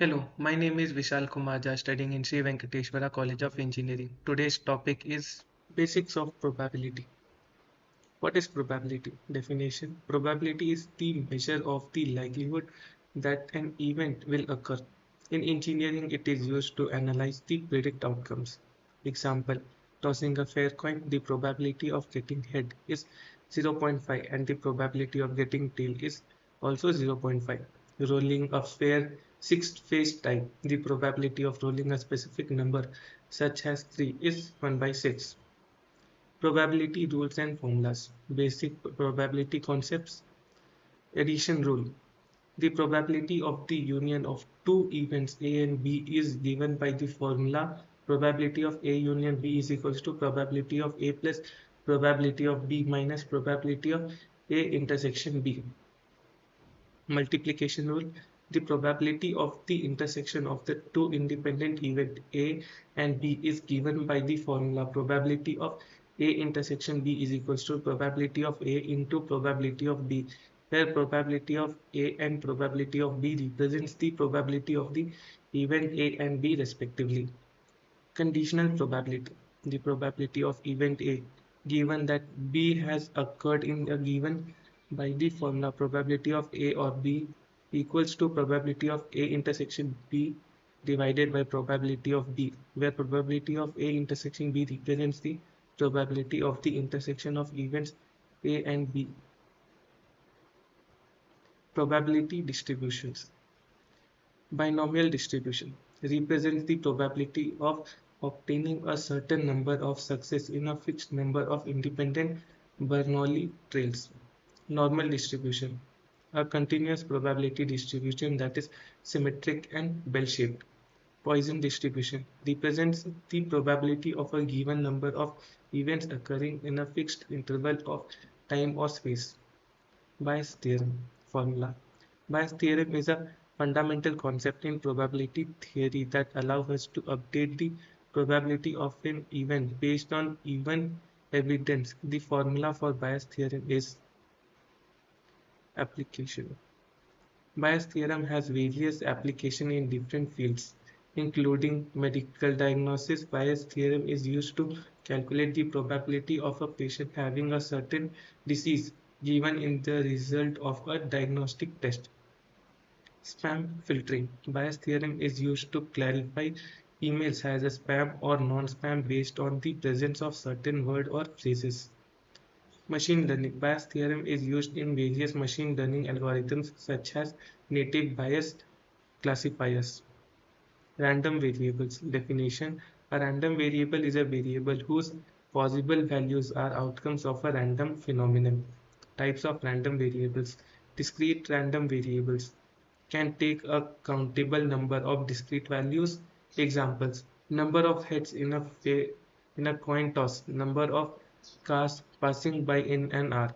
Hello, my name is Vishal Kumarja, studying in Sri Venkateshwara College of Engineering. Today's topic is basics of probability. What is probability? Definition: probability is the measure of the likelihood that an event will occur. In engineering, it is used to analyze the predict outcomes. Example: tossing a fair coin, the probability of getting head is 0.5 and the probability of getting tail is also 0.5. Rolling a fair six-faced die, the probability of rolling a specific number such as 3 is 1 by 6. Probability rules and formulas. Basic probability concepts. Addition rule. The probability of the union of two events A and B is given by the formula probability of A union B is equals to probability of A plus probability of B minus probability of A intersection B. Multiplication rule. The probability of the intersection of the two independent event A and B is given by the formula probability of A intersection B is equals to probability of A into probability of B, where probability of A and probability of B represents the probability of the event A and B respectively. Conditional probability. The probability of event A given that B has occurred in a given by the formula probability of A or B equals to probability of A intersection B divided by probability of B, where probability of A intersection B represents the probability of the intersection of events A and B. Probability distributions. Binomial distribution represents the probability of obtaining a certain number of success in a fixed number of independent Bernoulli trails. Normal distribution, a continuous probability distribution that is symmetric and bell-shaped. Poisson distribution represents the probability of a given number of events occurring in a fixed interval of time or space. Bayes theorem formula. Bayes theorem is a fundamental concept in probability theory that allows us to update the probability of an event based on even evidence. The formula for Bayes theorem is application. Bayes theorem has various applications in different fields, including medical diagnosis. Bayes theorem is used to calculate the probability of a patient having a certain disease given in the result of a diagnostic test. Spam filtering. Bayes theorem is used to clarify emails as a spam or non-spam based on the presence of certain words or phrases. Machine learning. Bayes theorem is used in various machine learning algorithms such as native Bayes classifiers. Random variables. Definition. A random variable is a variable whose possible values are outcomes of a random phenomenon. Types of random variables. Discrete random variables can take a countable number of discrete values. Examples: number of heads in a coin toss, number of cars passing by in an hour.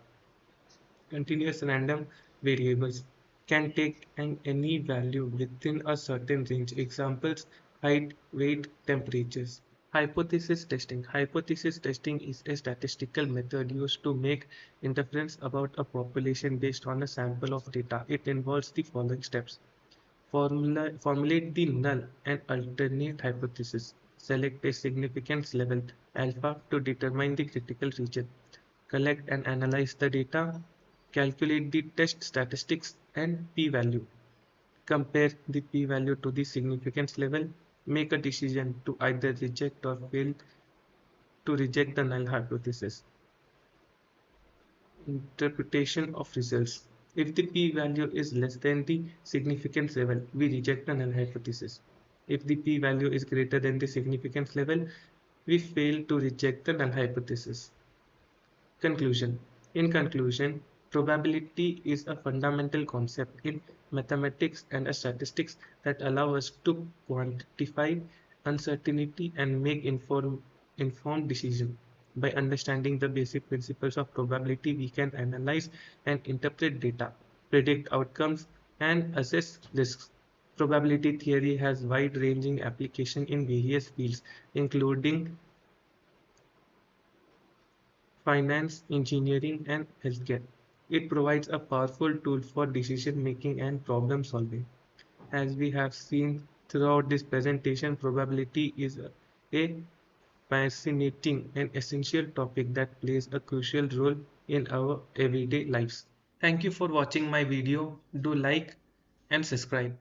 Continuous random variables can take any value within a certain range. Examples: height, weight, temperatures. Hypothesis testing. Hypothesis testing is a statistical method used to make inference about a population based on a sample of data. It involves the following steps. Formulate the null and alternate hypothesis. Select a significance level alpha to determine the critical region. Collect and analyze the data. Calculate the test statistics and p-value. Compare the p-value to the significance level. Make a decision to either reject or fail to reject the null hypothesis. Interpretation of results. If the p-value is less than the significance level, we reject the null hypothesis. If the p-value is greater than the significance level, we fail to reject the null hypothesis. Conclusion. In conclusion, probability is a fundamental concept in mathematics and statistics that allow us to quantify uncertainty and make informed decisions. By understanding the basic principles of probability, we can analyze and interpret data, predict outcomes, and assess risks. Probability theory has wide-ranging application in various fields, including finance, engineering, and healthcare. It provides a powerful tool for decision making and problem solving. As we have seen throughout this presentation, probability is a fascinating and essential topic that plays a crucial role in our everyday lives. Thank you for watching my video. Do like and subscribe.